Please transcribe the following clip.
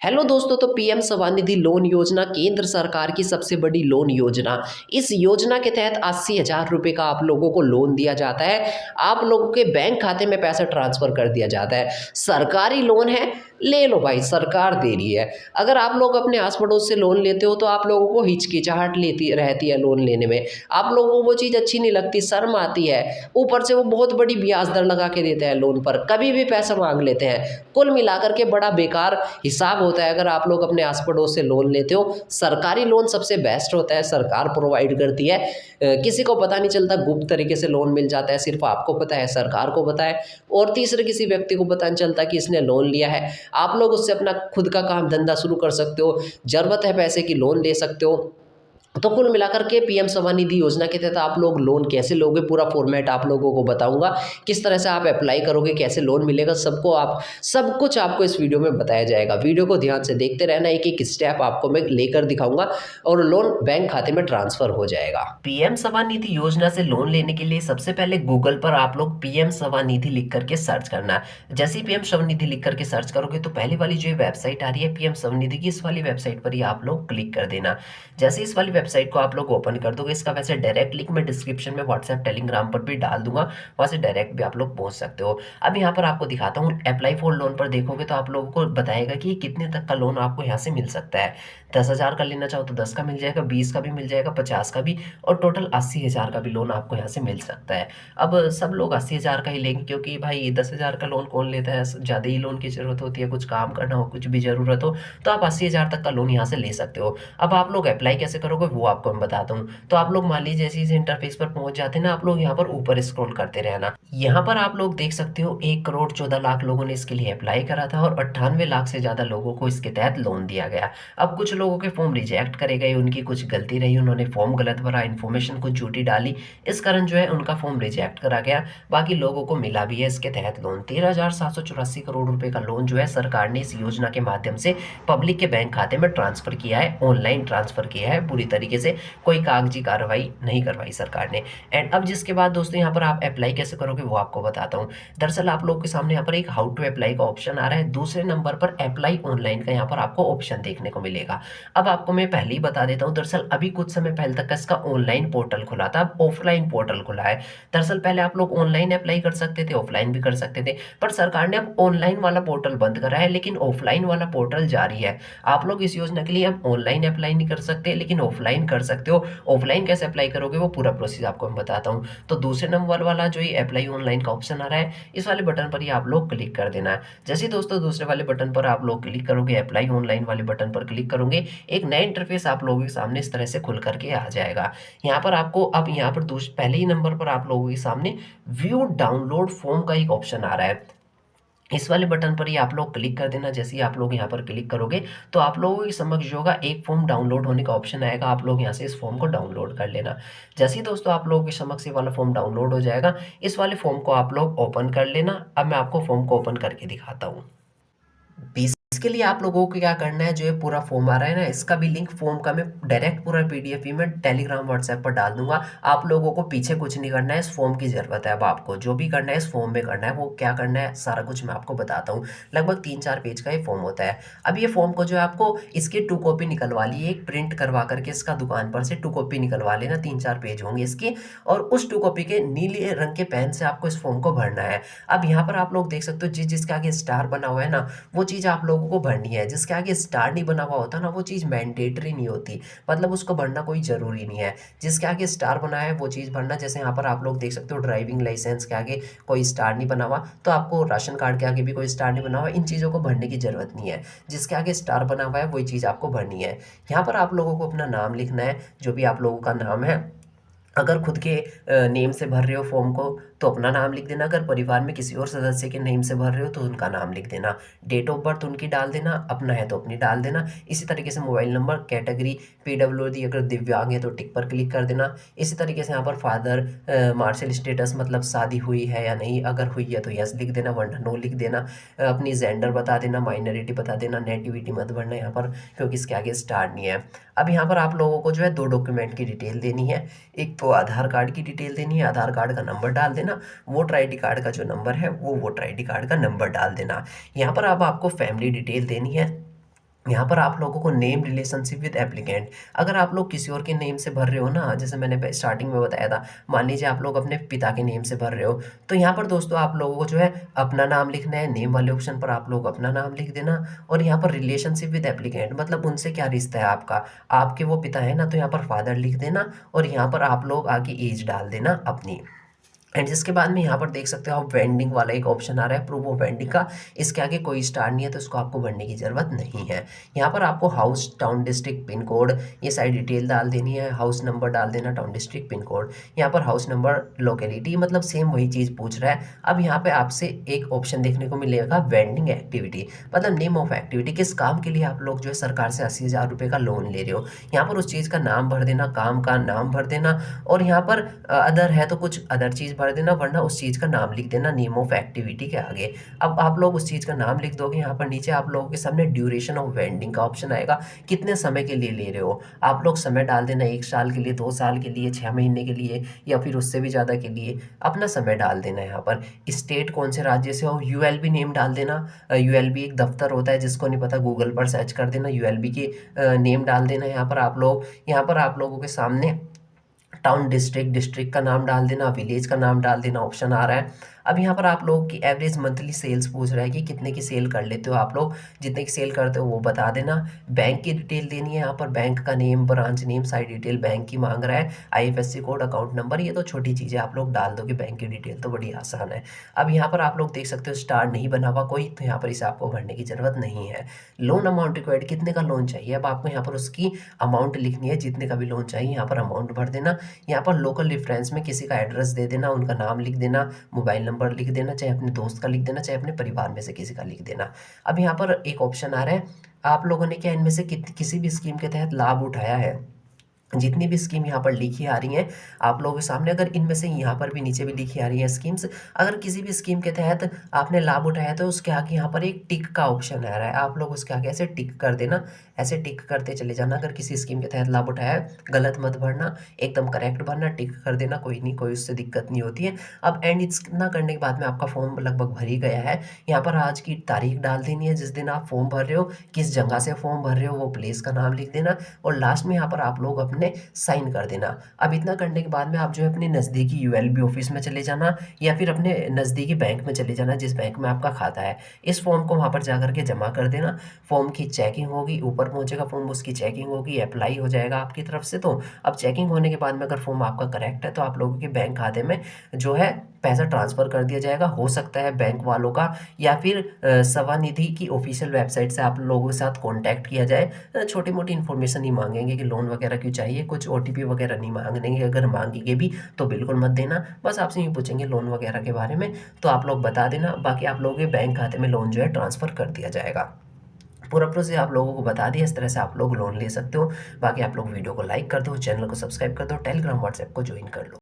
Hello दोस्तों, तो PM Svanidhi loan योजना केंद्र सरकार की सबसे बड़ी लोन योजना। इस योजना के तहत 80,000 रुपये का आप लोगों को लोन दिया जाता है। आप लोगों के बैंक खाते में पैसा ट्रांसफर कर दिया जाता है। सरकारी लोन है, ले लो भाई, सरकार दे रही है। अगर आप लोग अपने आस पड़ोस से लोन लेते हो तो आप लोगों को हिचकिचाहट लेती रहती है लोन लेने में। आप लोगों को वो चीज़ अच्छी नहीं लगती, शर्म आती है। ऊपर से वो बहुत बड़ी ब्याज दर लगा के देते हैं लोन पर, कभी भी पैसा मांग लेते हैं। कुल मिलाकर के बड़ा बेकार हिसाब होता है अगर आप लोग अपने आस पड़ोस से लोन लेते हो। सरकारी लोन सबसे बेस्ट होता है, सरकार प्रोवाइड करती है। किसी को पता नहीं चलता, गुप्त तरीके से लोन मिल जाता है, सिर्फ आपको पता है, सरकार को पता है, और तीसरे किसी व्यक्ति को पता नहीं चलता कि इसने लोन लिया है। आप लोग उससे अपना खुद का काम धंधा शुरू कर सकते हो, ज़रूरत है पैसे की, लोन ले सकते हो। तो कुल मिलाकर के पीएम स्वनिधि योजना के तहत आप लोग लोन कैसे लोगे, पूरा फॉर्मेट आप लोगों को बताऊंगा। किस तरह से आप अप्लाई करोगे, कैसे लोन मिलेगा, सब कुछ आपको इस वीडियो में बताया जाएगा। वीडियो को ध्यान से देखते रहना, एक एक स्टेप आपको मैं लेकर दिखाऊंगा और लोन बैंक खाते में ट्रांसफर हो जाएगा। पीएम स्वनिधि योजना से लोन लेने के लिए सबसे पहले गूगल पर आप लोग पीएम स्वनिधि लिख करके सर्च करना है। जैसे ही पीएम स्वनिधि लिख करके सर्च करोगे तो पहली वाली जो वेबसाइट आ रही है पीएम स्वनिधि की, इस वाली वेबसाइट पर ही आप लोग क्लिक कर देना। जैसे इस वाली वेबसाइट को आप लोग ओपन कर दोगे, इसका वैसे डायरेक्ट लिंक मैं डिस्क्रिप्शन में व्हाट्सएप टेलीग्राम पर भी डाल दूंगा, वहां से डायरेक्ट भी आप लोग पहुंच सकते हो। अब यहाँ पर आपको दिखाता हूँ, अप्लाई फॉर लोन पर देखोगे तो आप लोगों को बताएगा कि कितने तक का लोन आपको यहाँ से मिल सकता है। 10,000 का लेना चाहो तो 10 का मिल जाएगा, 20 का भी मिल जाएगा, 50 का भी, और टोटल 80,000 का भी लोन आपको यहाँ से मिल सकता है। अब सब लोग 80,000 का ही लेंगे, क्योंकि भाई 10,000 का लोन कौन लेता है, ज़्यादा ही लोन की ज़रूरत होती है, कुछ काम करना हो, कुछ भी ज़रूरत हो, तो आप 80,000 तक का लोन यहाँ से ले सकते हो। अब आप लोग अप्लाई कैसे करोगे वो आपको मैं बताता हूँ। तो आप लोग मान लीजिए जैसे इस इंटरफेस पर पहुंच जाते हैं ना, आप लोग यहाँ पर ऊपर स्क्रॉल करते रहना। यहाँ पर आप लोग देख सकते हो 1,14,00,000 लोगों ने इसके लिए अप्लाई करा था और 98 लाख से ज्यादा लोगों को इसके तहत लोन दिया गया। अब कुछ लोगों के फॉर्म रिजेक्ट करे गए, उनकी कुछ गलती रही, उन्होंने फॉर्म गलत भरा, इन्फॉर्मेशन कुछ झूठी डाली, इस कारण जो है उनका फॉर्म रिजेक्ट करा गया। बाकी लोगों को मिला भी है इसके तहत लोन। 13,784 करोड़ रुपए का लोन जो है सरकार ने इस योजना के माध्यम से पब्लिक के बैंक खाते में ट्रांसफर किया है, ऑनलाइन ट्रांसफर किया है पूरी तरीके से, कोई कागजी कार्रवाई नहीं करवाई सरकार ने। एंड अब जिसके बाद दोस्तों यहाँ पर आप अप्लाई कैसे करोगे वो आपको बताता हूँ। दरअसल आप लोग के सामने यहाँ पर एक हाउ टू अप्लाई का ऑप्शन आ रहा है, दूसरे नंबर पर अप्लाई ऑनलाइन का यहाँ पर आपको ऑप्शन देखने को मिलेगा। अब आपको मैं पहले ही बता देता हूँ, दरअसल अभी कुछ समय पहले तक का इसका ऑनलाइन पोर्टल खुला था, अब ऑफलाइन पोर्टल खुला है। दरअसल पहले आप लोग ऑनलाइन अप्लाई कर सकते थे, ऑफलाइन भी कर सकते थे, पर सरकार ने अब ऑनलाइन वाला पोर्टल बंद करा है, लेकिन ऑफलाइन वाला पोर्टल जारी है। आप लोग इस योजना के लिए अब ऑनलाइन अप्लाई नहीं कर सकते, लेकिन ऑफलाइन कर सकते हो। ऑफलाइन कैसे अप्लाई करोगे वो पूरा प्रोसेस आपको मैं बताता हूँ। तो दूसरे नंबर वाला जो ये अप्लाई ऑनलाइन का ऑप्शन आ रहा है, इस वाले बटन पर ही आप लोग क्लिक कर देना है। जैसे ही दोस्तों दूसरे वाले बटन पर आप लोग क्लिक करोगे, अप्लाई ऑनलाइन वाले बटन पर क्लिक करोगे, एक नया इंटरफेस आप लोगों के सामने इस तरह से खुल करके आ जाएगा। यहाँ पर आपको अब यहाँ पर पहले ही नंबर पर आप लोगों के सामने व्यू डाउनलोड फॉर्म का एक ऑप्शन आ रहा है, इस वाले बटन पर ही आप लोग क्लिक कर देना। जैसे ही आप लोग यहाँ पर क्लिक करोगे तो आप लोगों के समक्ष जो होगा एक फॉर्म डाउनलोड होने का ऑप्शन आएगा, आप लोग यहाँ से इस फॉर्म को डाउनलोड कर लेना। जैसे ही दोस्तों आप लोगों के समक्ष ये वाला फॉर्म डाउनलोड हो जाएगा, इस वाले फॉर्म को आप लोग ओपन कर लेना। अब मैं आपको फॉर्म को ओपन करके दिखाता हूँ। इसके लिए आप लोगों को क्या करना है, जो ये पूरा फॉर्म आ रहा है ना, इसका भी लिंक फॉर्म का मैं डायरेक्ट पूरा पीडीएफ ही मैं टेलीग्राम व्हाट्सएप पर डाल दूंगा। आप लोगों को पीछे कुछ नहीं करना है, इस फॉर्म की जरूरत है। अब आपको जो भी करना है इस फॉर्म में करना है, वो क्या करना है सारा कुछ मैं आपको बताता हूँ। लगभग 3-4 पेज का ये फॉर्म होता है। अब ये फॉर्म को जो है आपको इसकी 2 कॉपी निकलवा ली, एक प्रिंट करवा करके इसका दुकान पर से 2 कॉपी निकलवा लेना, 3-4 पेज होंगे इसके, और उस 2 कॉपी के नीले रंग के पेन से आपको इस फॉर्म को भरना है। अब यहाँ पर आप लोग देख सकते हो जिसके आगे स्टार बना हुआ है ना, वो चीज़ आप लोगों को भरनी है। जिसके आगे स्टार नहीं बना हुआ होता ना, वो चीज़ मैंडेटरी नहीं होती, मतलब उसको भरना कोई ज़रूरी नहीं है। जिसके आगे स्टार बना है वो चीज़ भरना। जैसे यहाँ पर आप लोग देख सकते हो ड्राइविंग लाइसेंस के आगे कोई स्टार नहीं बना हुआ, तो आपको राशन कार्ड के आगे भी कोई स्टार नहीं बना हुआ, इन चीज़ों को भरने की ज़रूरत नहीं है। जिसके आगे स्टार बना हुआ है वही चीज़ आपको भरनी है। यहाँ पर आप लोगों को अपना नाम लिखना है, जो भी आप लोगों का नाम है। अगर खुद के नेम से भर रहे हो फॉर्म को तो अपना नाम लिख देना, अगर परिवार में किसी और सदस्य के नेम से भर रहे हो तो उनका नाम लिख देना। डेट ऑफ बर्थ उनकी डाल देना, अपना है तो अपनी डाल देना। इसी तरीके से मोबाइल नंबर, कैटेगरी पीडब्ल्यूडी, अगर दिव्यांग है तो टिक पर क्लिक कर देना। इसी तरीके से यहाँ पर फादर मार्शल स्टेटस, मतलब शादी हुई है या नहीं, अगर हुई है तो यस लिख देना, वरना नो लिख देना। अपनी जेंडर बता देना, माइनॉरिटी बता देना, नेटिविटी मत भरना यहाँ पर, क्योंकि इसके आगे स्टार नहीं है। अब यहाँ पर आप लोगों को जो है 2 डॉक्यूमेंट की डिटेल देनी है। एक तो आधार कार्ड की डिटेल देनी है, आधार कार्ड का नंबर डाल देना। वोटर आईडी कार्ड का जो नंबर है वो वोटर आईडी कार्ड का नंबर डाल देना। यहाँ पर अब आपको फैमिली डिटेल देनी है। यहाँ पर आप लोगों को नेम रिलेशनशिप विद एप्लीकेंट, अगर आप लोग किसी और के नेम से भर रहे हो ना, जैसे मैंने स्टार्टिंग में बताया था, मान लीजिए आप लोग अपने पिता के नेम से भर रहे हो, तो यहाँ पर दोस्तों आप लोगों को जो है अपना नाम लिखना है, नेम वाले ऑप्शन पर आप लोग अपना नाम लिख देना। और यहाँ पर रिलेशनशिप विद एप्लीकेंट मतलब उनसे क्या रिश्ता है आपका, आपके वो पिता है ना, तो यहाँ पर फादर लिख देना और यहाँ पर आप लोग आगे एज डाल देना अपनी। एंड जिसके बाद में यहाँ पर देख सकते हो आप वेंडिंग वाला एक ऑप्शन आ रहा है, प्रूफ ऑफ वेंडिंग का। इसके आगे कोई स्टार नहीं है तो इसको आपको भरने की ज़रूरत नहीं है। यहाँ पर आपको house, town, district, pin code, ये सारी डिटेल डाल देनी है। हाउस नंबर डाल देना, टाउन, डिस्ट्रिक्ट, पिन कोड। यहाँ पर हाउस नंबर, लोकेलिटी, मतलब सेम वही चीज़ पूछ रहा है। अब यहाँ पे आपसे एक ऑप्शन देखने को मिलेगा वेंडिंग एक्टिविटी, मतलब नेम ऑफ एक्टिविटी, किस काम के लिए आप लोग जो है सरकार से 80,000 रुपये का लोन ले रहे हो। यहाँ पर उस चीज़ का नाम भर देना, काम का नाम भर देना, और यहाँ पर अदर है तो कुछ अदर चीज़ भर देना, वरना उस चीज़ का नाम लिख देना नेम ऑफ एक्टिविटी के आगे। अब आप लोग उस चीज़ का नाम लिख दोगे, यहाँ पर नीचे आप लोगों के सामने ड्यूरेशन ऑफ वेंडिंग का ऑप्शन आएगा, कितने समय के लिए ले रहे हो। आप लोग समय डाल देना, 1 साल के लिए, 2 साल के लिए, 6 महीने के लिए, या फिर उससे भी ज़्यादा के लिए अपना समय डाल देना। यहाँ पर स्टेट कौन से राज्य से हो, यूएलबी नेम डाल देना। यूएलबी एक दफ्तर होता है, जिसको नहीं पता गूगल पर सर्च कर देना, यूएलबी के नेम डाल देना। यहाँ पर आप लोगों के सामने टाउन, डिस्ट्रिक्ट, डिस्ट्रिक्ट का नाम डाल देना, विलेज का नाम डाल देना, ऑप्शन आ रहा है। अब यहाँ पर आप लोगों की एवरेज मंथली सेल्स पूछ रहा है कि कितने की सेल कर लेते हो आप लोग, जितने की सेल करते हो वो बता देना। बैंक की डिटेल देनी है, यहाँ पर बैंक का नेम, ब्रांच नेम, सारी डिटेल बैंक की मांग रहा है, आईएफएससी कोड, अकाउंट नंबर, ये तो छोटी चीज़ें आप लोग डाल दोगे, बैंक की डिटेल तो बड़ी आसान है। अब यहाँ पर आप लोग देख सकते हो स्टार नहीं बना हुआ कोई, तो यहाँ पर इसे आपको भरने की ज़रूरत नहीं है। लोन अमाउंट रिक्वायर्ड, कितने का लोन चाहिए, अब आपको यहाँ पर उसकी अमाउंट लिखनी है, जितने का भी लोन चाहिए यहाँ पर अमाउंट भर देना। यहाँ पर लोकल रेफरेंस में किसी का एड्रेस दे देना, उनका नाम लिख देना, मोबाइल नंबर लिख देना, चाहे अपने दोस्त का लिख देना, चाहे अपने परिवार में से किसी का लिख देना। अब यहाँ पर एक ऑप्शन आ रहा है, आप लोगों ने क्या इनमें से किसी भी स्कीम के तहत लाभ उठाया है। जितनी भी स्कीम यहाँ पर लिखी आ रही हैं आप लोगों के सामने, अगर इनमें से यहाँ पर भी नीचे भी लिखी आ रही है स्कीम्स, अगर किसी भी स्कीम के तहत आपने लाभ उठाया तो उसके आगे यहाँ पर एक टिक का ऑप्शन आ रहा है, आप लोग उसके आगे ऐसे टिक कर देना, ऐसे टिक करते चले जाना। अगर किसी स्कीम के तहत लाभ उठाया है, गलत मत भरना, एकदम करेक्ट भरना, टिक कर देना, कोई नहीं, कोई उससे दिक्कत नहीं होती है। अब एंड इतना करने के बाद में आपका फॉर्म लगभग भर ही गया है। यहाँ पर आज की तारीख डाल देनी है जिस दिन आप फॉर्म भर रहे हो, किस जगह से फॉर्म भर रहे हो वो प्लेस का नाम लिख देना, और लास्ट में यहाँ पर आप लोग अपने साइन कर देना। अब इतना करने के बाद में आप जो है अपने नज़दीकी यूएलबी ऑफिस में चले जाना, या फिर अपने नज़दीकी बैंक में चले जाना जिस बैंक में आपका खाता है। इस फॉर्म को वहाँ पर जा करके जमा कर देना। फॉर्म की चेकिंग होगी, ऊपर पहुँचेगा फॉर्म, उसकी चेकिंग होगी, अप्लाई हो जाएगा आपकी तरफ से। तो अब चेकिंग होने के बाद में अगर फॉर्म आपका करेक्ट है तो आप लोगों के बैंक खाते में जो है पैसा ट्रांसफ़र कर दिया जाएगा। हो सकता है बैंक वालों का या फिर स्वनिधि की ऑफिशियल वेबसाइट से आप लोगों के साथ कांटेक्ट किया जाए। छोटी मोटी इन्फॉर्मेशन ही मांगेंगे कि लोन वगैरह क्यों चाहिए, कुछ ओटीपी वगैरह नहीं मांगेंगे, अगर मांगेंगे भी तो बिल्कुल मत देना। बस आपसे यूँ पूछेंगे लोन वगैरह के बारे में, तो आप लोग बता देना, बाकी आप लोगों के बैंक खाते में लोन जो है ट्रांसफ़र कर दिया जाएगा। पूरा प्रोसेस आप लोगों को बता दिया, इस तरह से आप लोग लोन ले सकते हो। बाकी आप लोग वीडियो को लाइक कर दो, चैनल को सब्सक्राइब कर दो, टेलीग्राम व्हाट्सएप को ज्वाइन कर लो।